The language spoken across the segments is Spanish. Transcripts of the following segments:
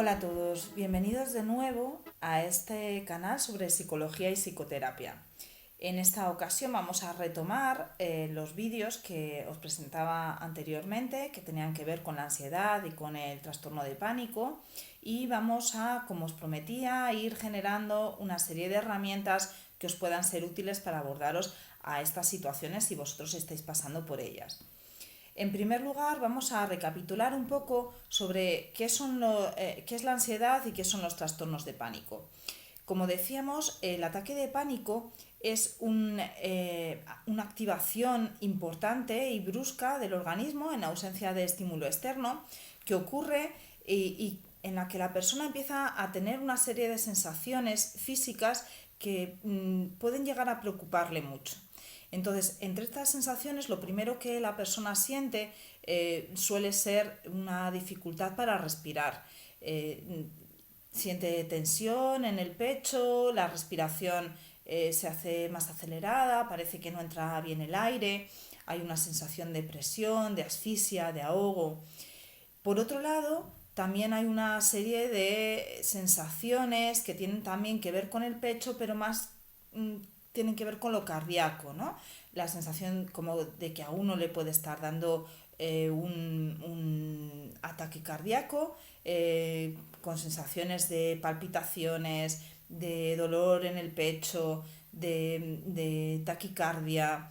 Hola a todos, bienvenidos de nuevo a este canal sobre psicología y psicoterapia. En esta ocasión vamos a retomar los vídeos que os presentaba anteriormente, que tenían que ver con la ansiedad y con el trastorno de pánico, y vamos a, como os prometía, ir generando una serie de herramientas que os puedan ser útiles para abordaros a estas situaciones si vosotros estáis pasando por ellas. En primer lugar, vamos a recapitular un poco sobre qué es la ansiedad y qué son los trastornos de pánico. Como decíamos, el ataque de pánico es una activación importante y brusca del organismo en ausencia de estímulo externo que ocurre y en la que la persona empieza a tener una serie de sensaciones físicas que pueden llegar a preocuparle mucho. Entonces, entre estas sensaciones, lo primero que la persona siente suele ser una dificultad para respirar. Siente tensión en el pecho, la respiración se hace más acelerada, parece que no entra bien el aire, hay una sensación de presión, de asfixia, de ahogo. Por otro lado, también hay una serie de sensaciones que tienen también que ver con el pecho, pero más tienen que ver con lo cardíaco, ¿no? La sensación como de que a uno le puede estar dando un ataque cardíaco, con sensaciones de palpitaciones, de dolor en el pecho, de taquicardia.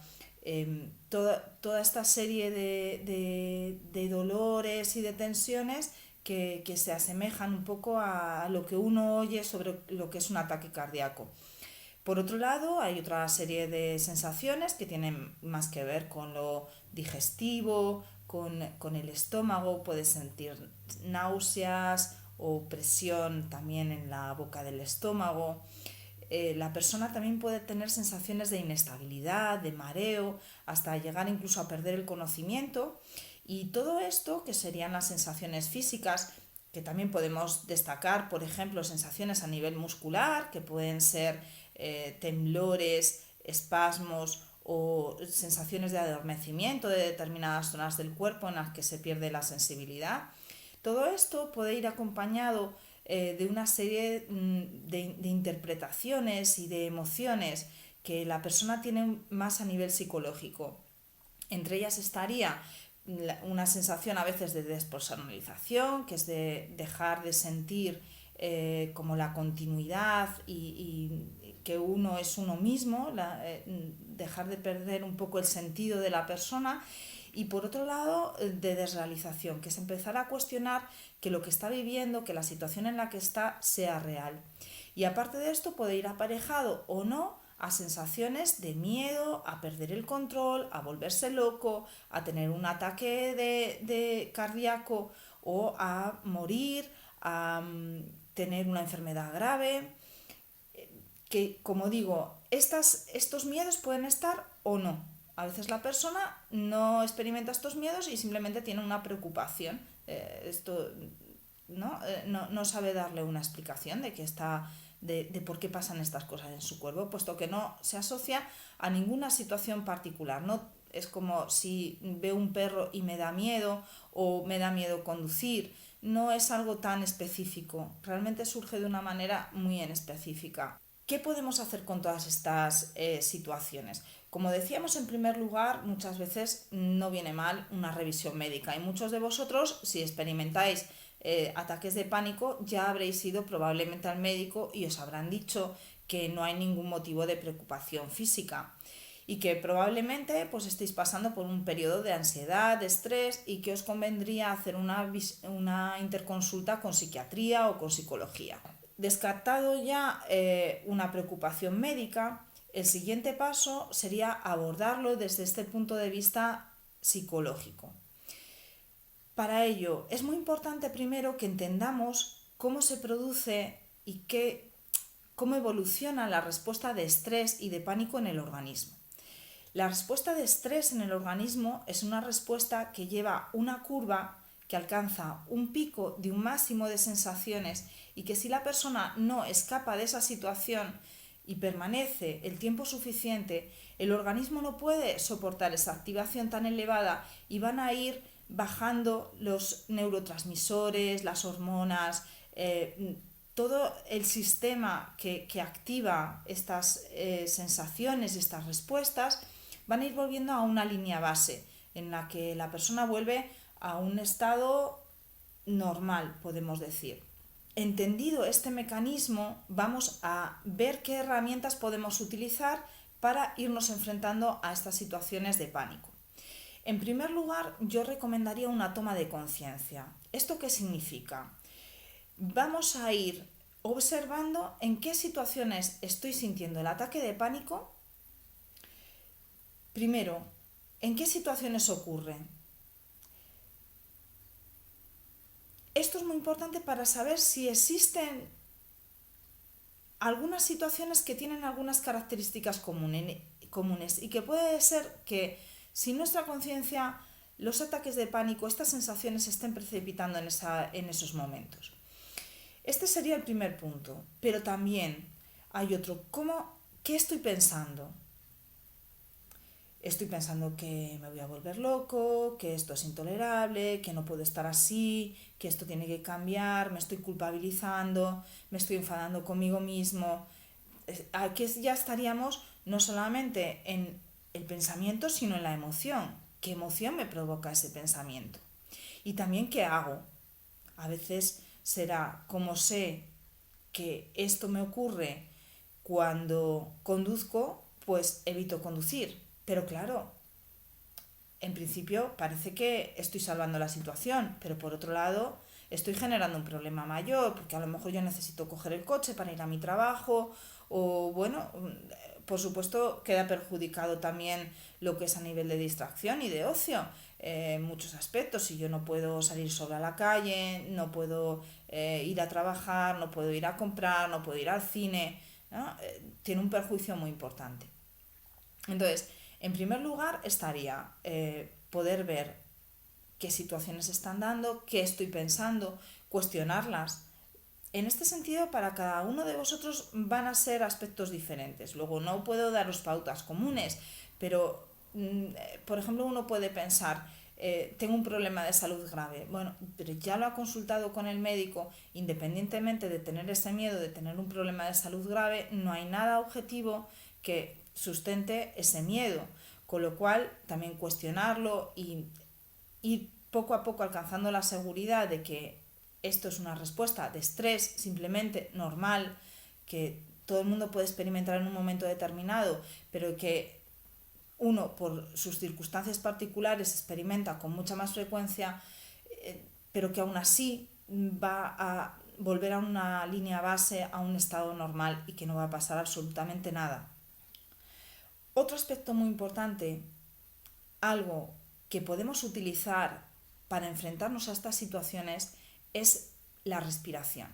Toda esta serie de dolores y de tensiones que se asemejan un poco a lo que uno oye sobre lo que es un ataque cardíaco. Por otro lado, hay otra serie de sensaciones que tienen más que ver con lo digestivo, con el estómago, puedes sentir náuseas o presión también en la boca del estómago. La persona también puede tener sensaciones de inestabilidad, de mareo, hasta llegar incluso a perder el conocimiento. Y todo esto, que serían las sensaciones físicas, que también podemos destacar, por ejemplo, sensaciones a nivel muscular, que pueden ser temblores, espasmos o sensaciones de adormecimiento de determinadas zonas del cuerpo en las que se pierde la sensibilidad. Todo esto puede ir acompañado de una serie de interpretaciones y de emociones que la persona tiene más a nivel psicológico. Entre ellas estaría una sensación a veces de despersonalización, que es de dejar de sentir como la continuidad y que uno es uno mismo, dejar de perder un poco el sentido de la persona. Y por otro lado, de desrealización, que es empezar a cuestionar que lo que está viviendo, que la situación en la que está sea real. Y aparte de esto puede ir aparejado o no a sensaciones de miedo, a perder el control, a volverse loco, a tener un ataque de cardíaco o a morir, a tener una enfermedad grave. Que, como digo, estos miedos pueden estar o no. A veces la persona no experimenta estos miedos y simplemente tiene una preocupación. Esto no sabe darle una explicación de que está de por qué pasan estas cosas en su cuerpo, puesto que no se asocia a ninguna situación particular. No es como si veo un perro y me da miedo o me da miedo conducir. No es algo tan específico. Realmente surge de una manera muy en específica. ¿Qué podemos hacer con todas estas situaciones? Como decíamos, en primer lugar, muchas veces no viene mal una revisión médica y muchos de vosotros, si experimentáis ataques de pánico, ya habréis ido probablemente al médico y os habrán dicho que no hay ningún motivo de preocupación física y que probablemente pues estéis pasando por un periodo de ansiedad, de estrés y que os convendría hacer una interconsulta con psiquiatría o con psicología. Descartado ya una preocupación médica, el siguiente paso sería abordarlo desde este punto de vista psicológico. Para ello es muy importante primero que entendamos cómo se produce y cómo evoluciona la respuesta de estrés y de pánico en el organismo. La respuesta de estrés en el organismo es una respuesta que lleva una curva que alcanza un pico de un máximo de sensaciones y que si la persona no escapa de esa situación y permanece el tiempo suficiente, el organismo no puede soportar esa activación tan elevada y van a ir bajando los neurotransmisores, las hormonas, todo el sistema que activa estas sensaciones y estas respuestas van a ir volviendo a una línea base en la que la persona vuelve a un estado normal, podemos decir. Entendido este mecanismo, vamos a ver qué herramientas podemos utilizar para irnos enfrentando a estas situaciones de pánico. En primer lugar, yo recomendaría una toma de conciencia. ¿Esto qué significa? Vamos a ir observando en qué situaciones estoy sintiendo el ataque de pánico. Primero, ¿en qué situaciones ocurre? Esto es muy importante para saber si existen algunas situaciones que tienen algunas características comunes y que puede ser que sin nuestra conciencia los ataques de pánico, estas sensaciones se estén precipitando en esos momentos. Este sería el primer punto, pero también hay otro. ¿Qué estoy pensando? Estoy pensando que me voy a volver loco, que esto es intolerable, que no puedo estar así, que esto tiene que cambiar, me estoy culpabilizando, me estoy enfadando conmigo mismo. Aquí ya estaríamos no solamente en el pensamiento, sino en la emoción. ¿Qué emoción me provoca ese pensamiento? Y también qué hago. A veces será como sé que esto me ocurre cuando conduzco, pues evito conducir. Pero claro, en principio parece que estoy salvando la situación, pero por otro lado estoy generando un problema mayor, porque a lo mejor yo necesito coger el coche para ir a mi trabajo, o bueno, por supuesto queda perjudicado también lo que es a nivel de distracción y de ocio, en muchos aspectos. Si yo no puedo salir sola a la calle, no puedo ir a trabajar, no puedo ir a comprar, no puedo ir al cine, ¿no? Tiene un perjuicio muy importante. Entonces, en primer lugar estaría poder ver qué situaciones están dando, qué estoy pensando, cuestionarlas. En este sentido, para cada uno de vosotros van a ser aspectos diferentes. Luego, no puedo daros pautas comunes, pero, por ejemplo, uno puede pensar, tengo un problema de salud grave. Bueno, pero ya lo ha consultado con el médico, independientemente de tener ese miedo de tener un problema de salud grave, no hay nada objetivo que sustente ese miedo. Con lo cual, también cuestionarlo y ir poco a poco alcanzando la seguridad de que esto es una respuesta de estrés simplemente normal, que todo el mundo puede experimentar en un momento determinado, pero que uno por sus circunstancias particulares experimenta con mucha más frecuencia, pero que aún así va a volver a una línea base, a un estado normal y que no va a pasar absolutamente nada. Otro aspecto muy importante, algo que podemos utilizar para enfrentarnos a estas situaciones, es la respiración.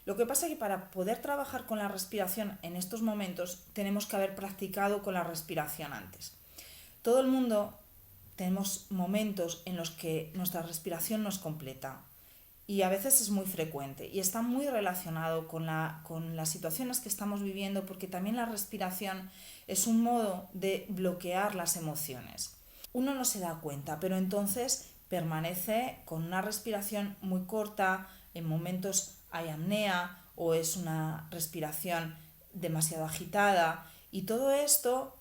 Lo que pasa es que para poder trabajar con la respiración en estos momentos tenemos que haber practicado con la respiración antes. Todo el mundo tenemos momentos en los que nuestra respiración no es completa y a veces es muy frecuente y está muy relacionado con las situaciones que estamos viviendo, porque también la respiración es un modo de bloquear las emociones. Uno no se da cuenta, pero entonces permanece con una respiración muy corta, en momentos hay apnea o es una respiración demasiado agitada, y todo esto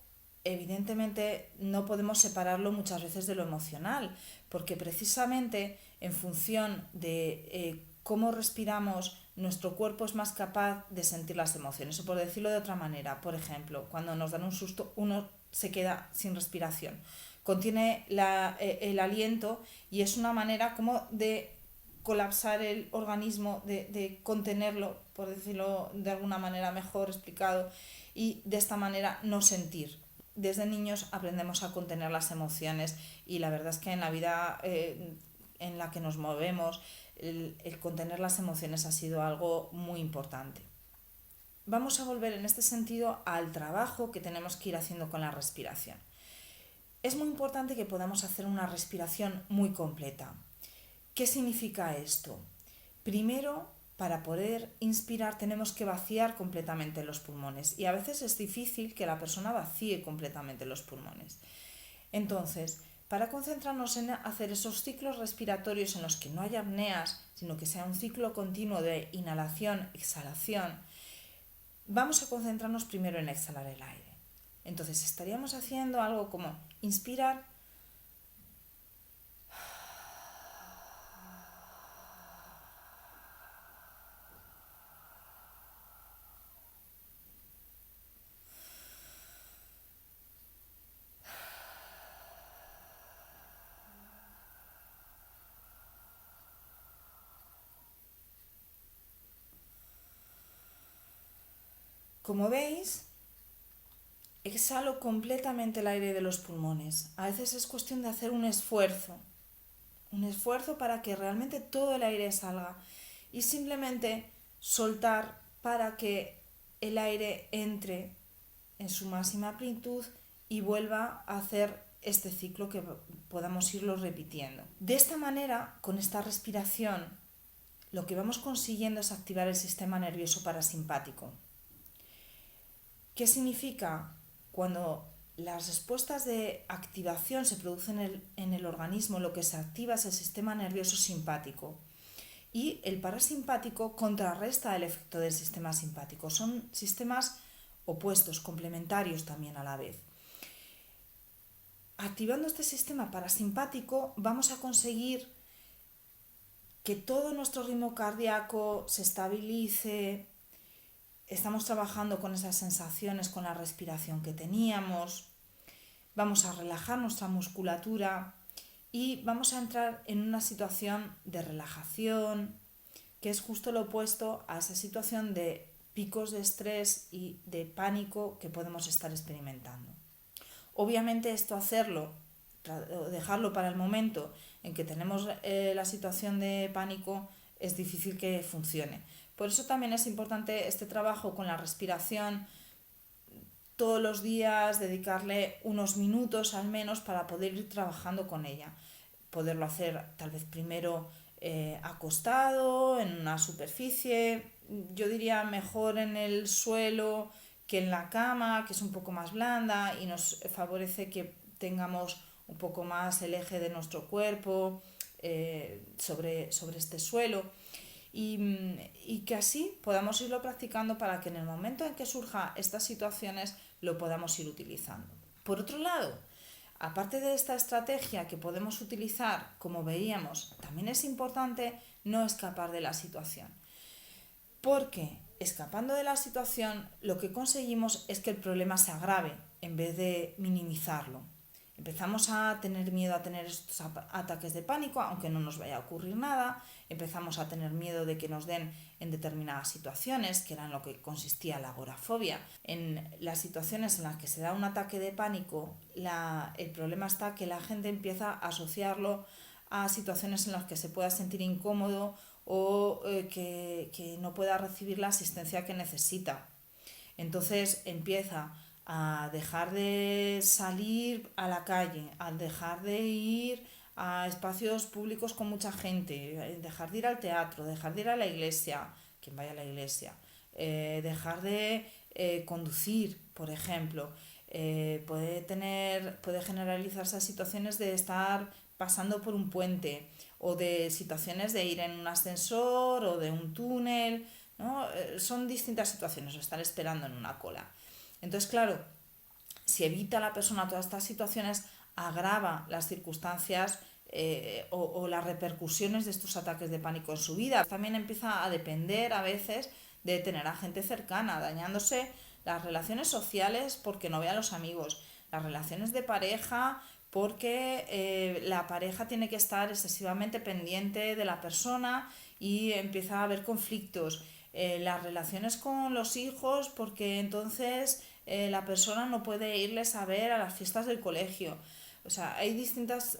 evidentemente no podemos separarlo muchas veces de lo emocional, porque precisamente en función de cómo respiramos, nuestro cuerpo es más capaz de sentir las emociones. O por decirlo de otra manera, por ejemplo, cuando nos dan un susto, uno se queda sin respiración, contiene el aliento, y es una manera como de colapsar el organismo, de contenerlo, por decirlo de alguna manera mejor explicado, y de esta manera no sentir. Desde niños aprendemos a contener las emociones, y la verdad es que en la vida en la que nos movemos, el contener las emociones ha sido algo muy importante. Vamos a volver en este sentido al trabajo que tenemos que ir haciendo con la respiración. Es muy importante que podamos hacer una respiración muy completa. ¿Qué significa esto? Primero, para poder inspirar tenemos que vaciar completamente los pulmones, y a veces es difícil que la persona vacíe completamente los pulmones. Entonces, para concentrarnos en hacer esos ciclos respiratorios en los que no haya apneas, sino que sea un ciclo continuo de inhalación, exhalación, vamos a concentrarnos primero en exhalar el aire. Entonces estaríamos haciendo algo como inspirar, como veis, exhalo completamente el aire de los pulmones. A veces es cuestión de hacer un esfuerzo para que realmente todo el aire salga y simplemente soltar para que el aire entre en su máxima plenitud y vuelva a hacer este ciclo que podamos irlo repitiendo. De esta manera, con esta respiración, lo que vamos consiguiendo es activar el sistema nervioso parasimpático. ¿Qué significa? Cuando las respuestas de activación se producen en el organismo, lo que se activa es el sistema nervioso simpático y el parasimpático contrarresta el efecto del sistema simpático. Son sistemas opuestos, complementarios también a la vez. Activando este sistema parasimpático vamos a conseguir que todo nuestro ritmo cardíaco se estabilice. Estamos trabajando con esas sensaciones, con la respiración que teníamos. Vamos a relajar nuestra musculatura y vamos a entrar en una situación de relajación, que es justo lo opuesto a esa situación de picos de estrés y de pánico que podemos estar experimentando. Obviamente esto hacerlo, dejarlo para el momento en que tenemos la situación de pánico, es difícil que funcione. Por eso también es importante este trabajo con la respiración, todos los días dedicarle unos minutos al menos para poder ir trabajando con ella. Poderlo hacer tal vez primero acostado, en una superficie, yo diría mejor en el suelo que en la cama, que es un poco más blanda y nos favorece que tengamos un poco más el eje de nuestro cuerpo sobre este suelo. Y que así podamos irlo practicando para que en el momento en que surjan estas situaciones lo podamos ir utilizando. Por otro lado, aparte de esta estrategia que podemos utilizar, como veíamos, también es importante no escapar de la situación. Porque escapando de la situación lo que conseguimos es que el problema se agrave en vez de minimizarlo. Empezamos a tener miedo a tener estos ataques de pánico, aunque no nos vaya a ocurrir nada. Empezamos a tener miedo de que nos den en determinadas situaciones, que era en lo que consistía la agorafobia. En las situaciones en las que se da un ataque de pánico, el problema está que la gente empieza a asociarlo a situaciones en las que se pueda sentir incómodo o que no pueda recibir la asistencia que necesita. Entonces empieza a dejar de salir a la calle, a dejar de ir a espacios públicos con mucha gente, dejar de ir al teatro, dejar de ir a la iglesia, quien vaya a la iglesia, dejar de conducir, por ejemplo. Puede generalizarse situaciones de estar pasando por un puente o de situaciones de ir en un ascensor o de un túnel, ¿no? Son distintas situaciones, o estar esperando en una cola. Entonces, claro, si evita la persona todas estas situaciones, agrava las circunstancias o las repercusiones de estos ataques de pánico en su vida. También empieza a depender a veces de tener a gente cercana, dañándose las relaciones sociales porque no ve a los amigos, las relaciones de pareja porque la pareja tiene que estar excesivamente pendiente de la persona y empieza a haber conflictos. Las relaciones con los hijos porque entonces la persona no puede irles a ver a las fiestas del colegio. O sea, hay distintas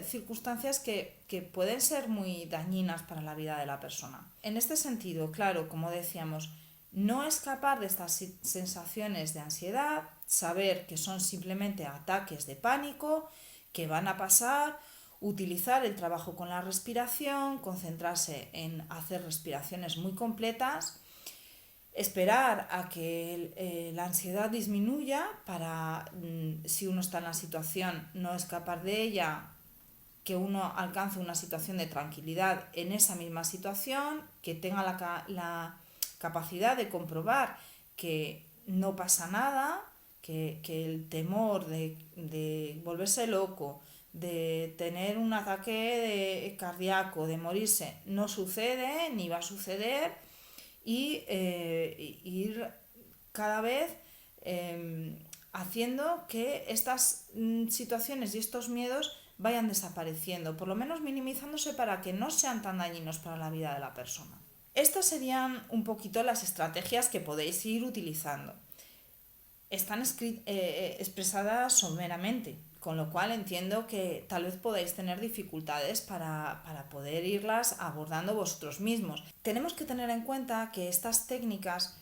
circunstancias que pueden ser muy dañinas para la vida de la persona. En este sentido, claro, como decíamos, no escapar de estas sensaciones de ansiedad, saber que son simplemente ataques de pánico, que van a pasar, utilizar el trabajo con la respiración, concentrarse en hacer respiraciones muy completas, esperar a que la ansiedad disminuya para, si uno está en la situación, no escapar de ella, que uno alcance una situación de tranquilidad en esa misma situación, que tenga la capacidad de comprobar que no pasa nada, que el temor de volverse loco, de tener un ataque cardíaco, de morirse, no sucede ni va a suceder, y ir cada vez haciendo que estas situaciones y estos miedos vayan desapareciendo, por lo menos minimizándose para que no sean tan dañinos para la vida de la persona. Estas serían un poquito las estrategias que podéis ir utilizando. Están expresadas someramente, con lo cual entiendo que tal vez podáis tener dificultades para poder irlas abordando vosotros mismos. Tenemos que tener en cuenta que estas técnicas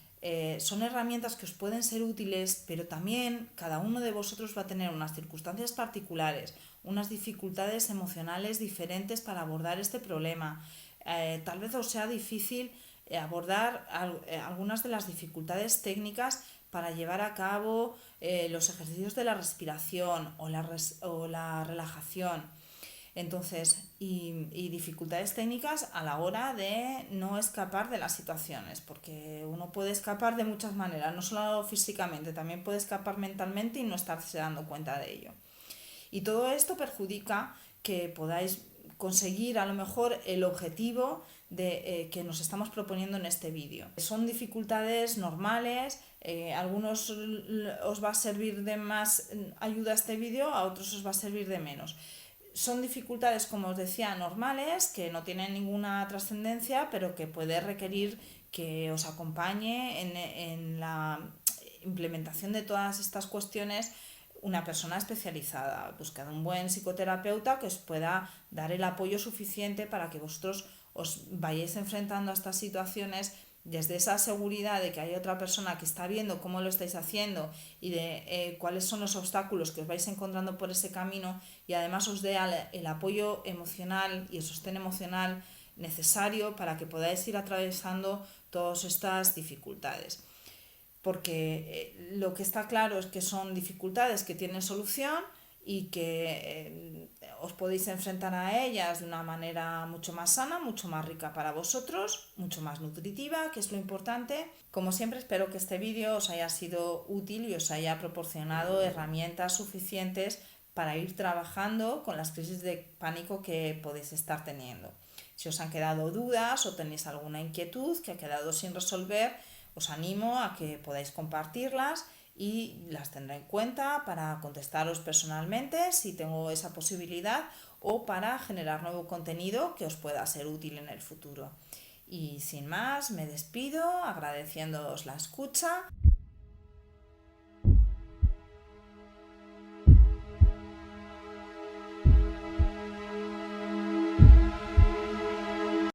son herramientas que os pueden ser útiles, pero también cada uno de vosotros va a tener unas circunstancias particulares, unas dificultades emocionales diferentes para abordar este problema. Tal vez os sea difícil abordar algunas de las dificultades técnicas para llevar a cabo los ejercicios de la respiración o la relajación. Entonces, y dificultades técnicas a la hora de no escapar de las situaciones, porque uno puede escapar de muchas maneras, no solo físicamente, también puede escapar mentalmente y no estarse dando cuenta de ello. Y todo esto perjudica que podáis conseguir a lo mejor el objetivo que nos estamos proponiendo en este vídeo. Son dificultades normales, algunos os va a servir de más ayuda este vídeo, a otros os va a servir de menos. Son dificultades, como os decía, normales, que no tienen ninguna trascendencia, pero que puede requerir que os acompañe en la implementación de todas estas cuestiones una persona especializada. Buscad un buen psicoterapeuta que os pueda dar el apoyo suficiente para que vosotros os vayáis enfrentando a estas situaciones desde esa seguridad de que hay otra persona que está viendo cómo lo estáis haciendo y de cuáles son los obstáculos que os vais encontrando por ese camino, y además os dé el apoyo emocional y el sostén emocional necesario para que podáis ir atravesando todas estas dificultades. Porque lo que está claro es que son dificultades que tienen solución y que os podéis enfrentar a ellas de una manera mucho más sana, mucho más rica para vosotros, mucho más nutritiva, que es lo importante. Como siempre, espero que este vídeo os haya sido útil y os haya proporcionado herramientas suficientes para ir trabajando con las crisis de pánico que podéis estar teniendo. Si os han quedado dudas o tenéis alguna inquietud que ha quedado sin resolver, os animo a que podáis compartirlas y las tendré en cuenta para contestaros personalmente si tengo esa posibilidad, o para generar nuevo contenido que os pueda ser útil en el futuro. Y sin más, me despido agradeciéndoos la escucha.